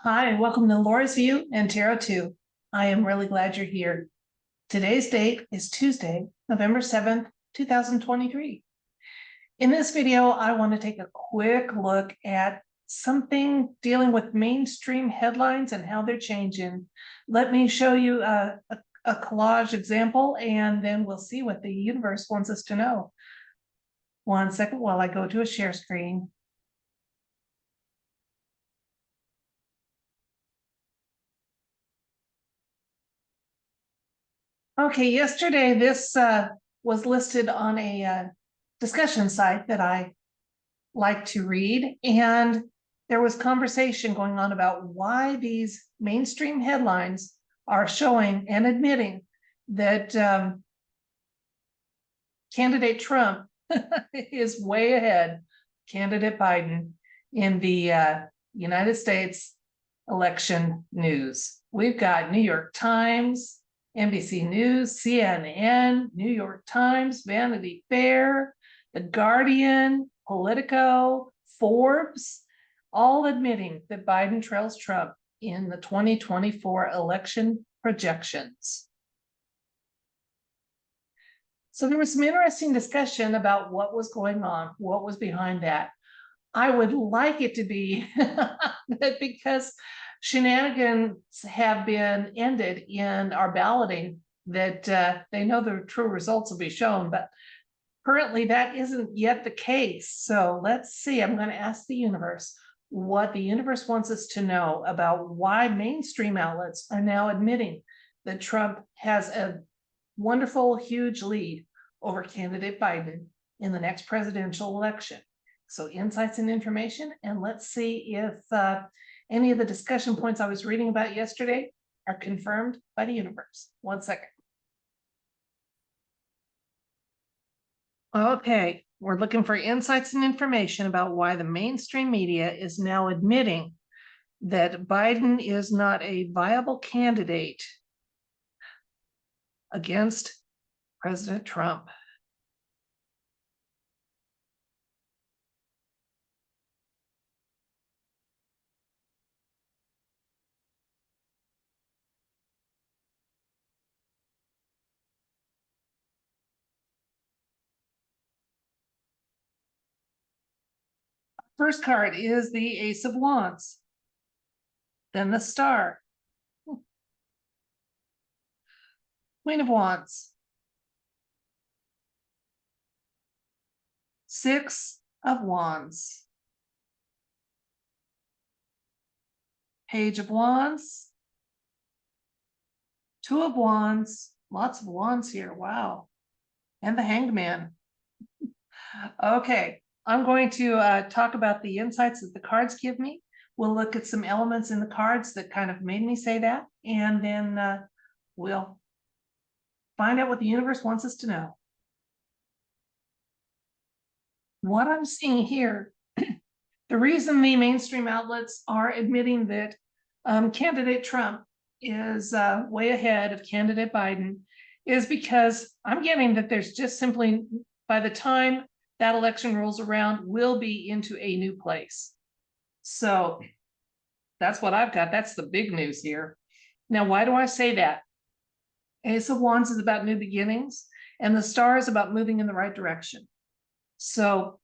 Hi, and welcome to Laura's View and Tarot 2. I am really glad you're here. Today's date is Tuesday, November 7th, 2023. In this video, I want to take a quick look at something dealing with mainstream headlines and how they're changing. Let me show you a collage example, and then we'll see what the universe wants us to know. 1 second while I go to a share screen. Okay, yesterday this was listed on a discussion site that I like to read, and there was conversation going on about why these mainstream headlines are showing and admitting that candidate Trump is way ahead candidate Biden in the United States election news. We've got New York Times, NBC News, CNN, New York Times, Vanity Fair, The Guardian, Politico, Forbes, all admitting that Biden trails Trump in the 2024 election projections. So there was some interesting discussion about what was going on, what was behind that. I would like it to be that because shenanigans have been ended in our balloting, that they know the true results will be shown, but currently that isn't yet the case. So let's see, I'm going to ask the universe what the universe wants us to know about why mainstream outlets are now admitting that Trump has a wonderful, huge lead over candidate Biden in the next presidential election. So insights and information, and let's see if any of the discussion points I was reading about yesterday are confirmed by the universe. 1 second. Okay, we're looking for insights and information about why the mainstream media is now admitting that Biden is not a viable candidate against President Trump. First card is the Ace of Wands, then the Star, Queen of Wands, Six of Wands, Page of Wands, Two of Wands, lots of wands here, wow, and the Hanged Man. Okay, I'm going to talk about the insights that the cards give me. We'll look at some elements in the cards that kind of made me say that, and then we'll find out what the universe wants us to know. What I'm seeing here, the reason the mainstream outlets are admitting that candidate Trump is way ahead of candidate Biden is because I'm getting that there's just simply, by the time that election rolls around, we'll be into a new place. So that's what I've got. That's the big news here. Now, why do I say that? Ace of Wands is about new beginnings, and the Star is about moving in the right direction. So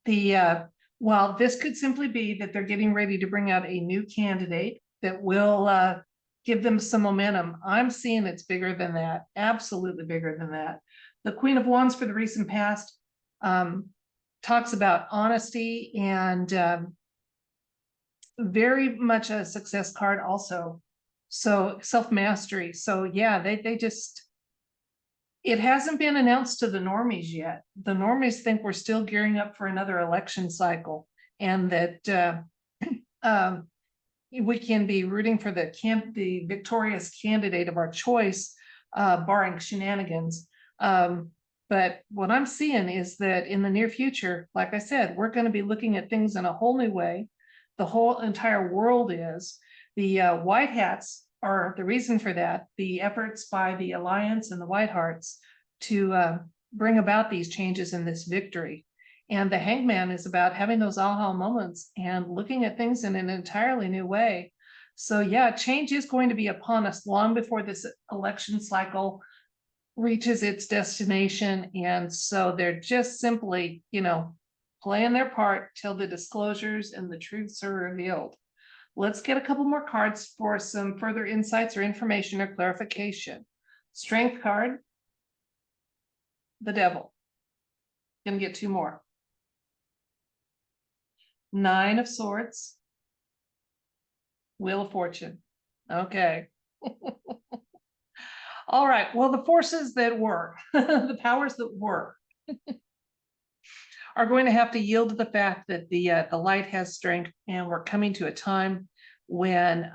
the while this could simply be that they're getting ready to bring out a new candidate that will give them some momentum, I'm seeing it's bigger than that, absolutely bigger than that. The Queen of Wands for the recent past talks about honesty and very much a success card also. So self-mastery. So yeah, they just, it hasn't been announced to the normies yet. The normies think we're still gearing up for another election cycle, and that we can be rooting for the victorious candidate of our choice, barring shenanigans. But what I'm seeing is that in the near future, like I said, we're going to be looking at things in a whole new way. The whole entire world is. The White Hats are the reason for that. The efforts by the Alliance and the White Hearts to bring about these changes in this victory. And the Hangman is about having those aha moments and looking at things in an entirely new way. So yeah, change is going to be upon us long before this election cycle reaches its destination. And so they're just simply, playing their part till the disclosures and the truths are revealed. Let's get a couple more cards for some further insights or information or clarification. Strength card, the devil. Gonna get two more. 9 of Swords, Wheel of Fortune. Okay. All right. Well, the forces that were, the powers that were, are going to have to yield to the fact that the light has strength, and we're coming to a time when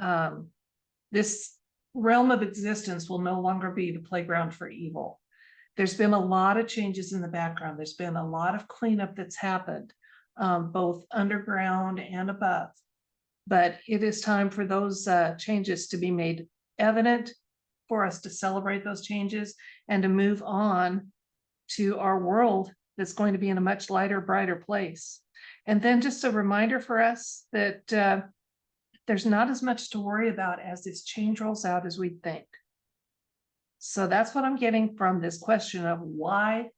this realm of existence will no longer be the playground for evil. There's been a lot of changes in the background. There's been a lot of cleanup that's happened, both underground and above. But it is time for those changes to be made evident, for us to celebrate those changes and to move on to our world that's going to be in a much lighter, brighter place. And then just a reminder for us that there's not as much to worry about as this change rolls out as we think. So that's what I'm getting from this question of why.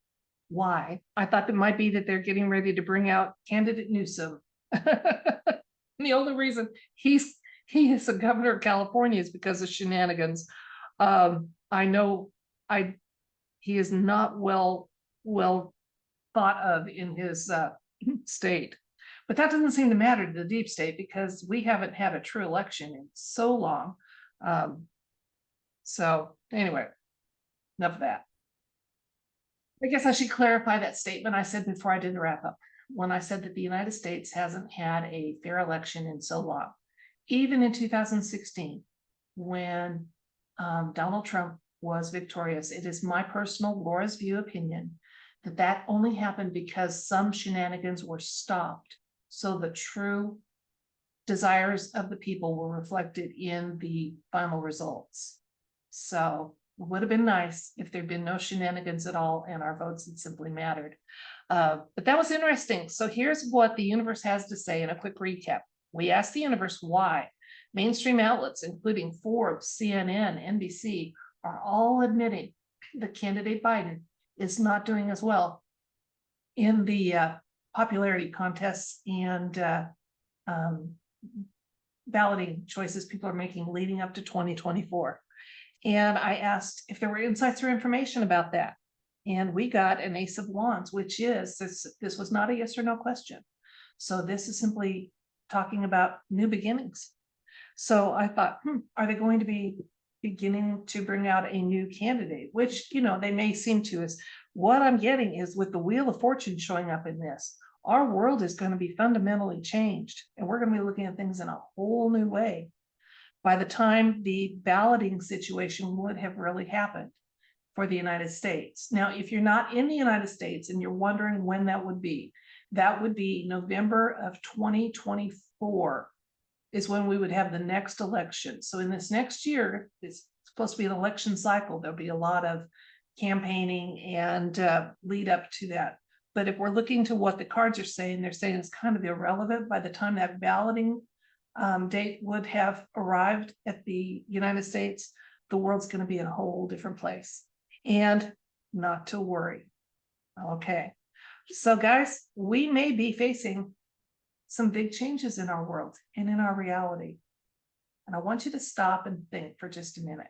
I thought it might be that they're getting ready to bring out candidate Newsom. The only reason he is the governor of California is because of shenanigans. I know he is not well thought of in his state, but that doesn't seem to matter to the deep state because we haven't had a true election in so long. So anyway, enough of that. I guess I should clarify that statement I said before I did the wrap up, when I said that the United States hasn't had a fair election in so long. Even in 2016, when Donald Trump was victorious, it is my personal Laura's view opinion that only happened because some shenanigans were stopped. So the true desires of the people were reflected in the final results. So it would have been nice if there'd been no shenanigans at all and our votes had simply mattered. But that was interesting. So here's what the universe has to say in a quick recap. We asked the universe why mainstream outlets, including Forbes, CNN, NBC, are all admitting that candidate Biden is not doing as well in the popularity contests and balloting choices people are making leading up to 2024. And I asked if there were insights or information about that. And we got an Ace of Wands, which is, this was not a yes or no question. So this is simply talking about new beginnings. So I thought, are they going to be beginning to bring out a new candidate, which, they may seem to. Is what I'm getting is with the Wheel of Fortune showing up in this, our world is going to be fundamentally changed, and we're going to be looking at things in a whole new way by the time the balloting situation would have really happened for the United States. Now, if you're not in the United States and you're wondering when that would be November of 2024 is when we would have the next election. So in this next year, it's supposed to be an election cycle. There'll be a lot of campaigning and lead up to that. But if we're looking to what the cards are saying, they're saying it's kind of irrelevant by the time that balloting date would have arrived at the United States, the world's going to be in a whole different place. And not to worry. Okay. So guys, we may be facing some big changes in our world and in our reality. And I want you to stop and think for just a minute.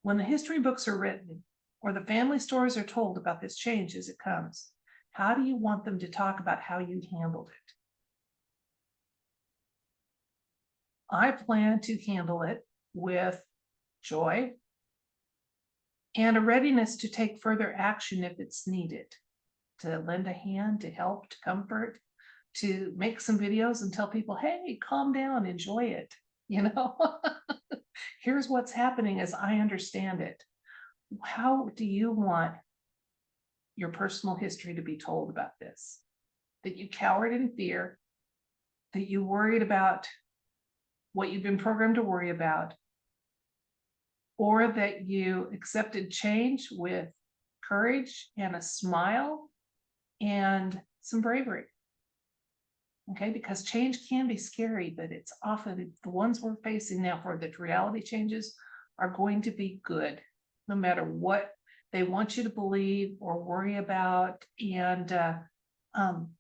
When the history books are written or the family stories are told about this change as it comes, how do you want them to talk about how you handled it? I plan to handle it with joy and a readiness to take further action if it's needed, to lend a hand, to help, to comfort, to make some videos and tell people, hey, calm down, enjoy it. Here's what's happening as I understand it. How do you want your personal history to be told about this? That you cowered in fear, that you worried about what you've been programmed to worry about, or that you accepted change with courage and a smile and some bravery. Okay, because change can be scary, but it's often the ones we're facing now for the reality changes are going to be good, no matter what they want you to believe or worry about, and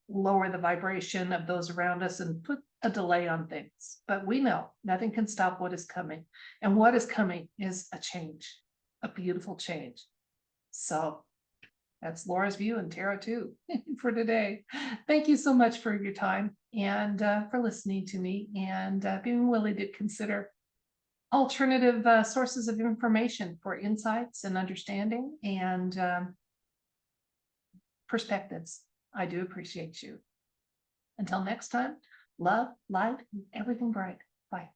lower the vibration of those around us and put a delay on things. But we know nothing can stop what is coming. And what is coming is a change, a beautiful change. So that's Laura's view and Tara too for today. Thank you so much for your time and for listening to me and being willing to consider alternative sources of information for insights and understanding and perspectives. I do appreciate you. Until next time, love, light, and everything bright. Bye.